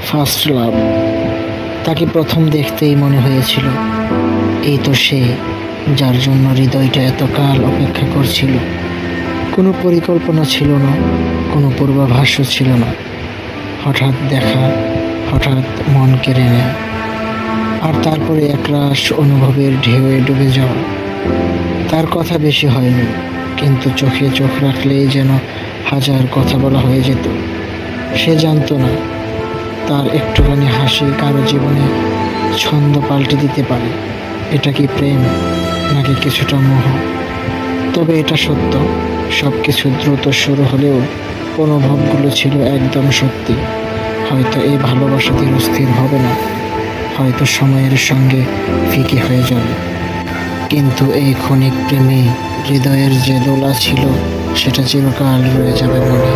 First love. তাকে প্রথম দেখতেই মনে হয়েছিল এই তো সে, যার জন্য হৃদয়টা এতকাল অপেক্ষা করছিল। কোনো পরিকল্পনা ছিল না, কোনো পূর্বাভাসও ছিল না। হঠাৎ দেখা, হঠাৎ মন কেড়ে নেয়, আর তারপরে একরাশ অনুভবের ঢেউয়ে ডুবে যাওয়া। তার কথা বেশি হয়নি, কিন্তু চোখে চোখ রাখলেই যেন হাজার কথা বলা হয়ে যেত। সে জানতো না তার একটুখানি হাসি কারো জীবনে ছন্দ পাল্টে দিতে পারে। এটা কি প্রেম, নাকি কিছুটা মোহ? তবে এটা সত্য, সব কিছু দ্রুত শুরু হলেও অনুভবগুলো ছিল একদম সত্যি। হয়তো এই ভালোবাসা ধীরস্থির হবে না, হয়তো সময়ের সঙ্গে ফিকে হয়ে যাবে, কিন্তু এই ক্ষণিক প্রেমে হৃদয়ের যে দোলা ছিল সেটা চিরকাল রয়ে যাবে মনে।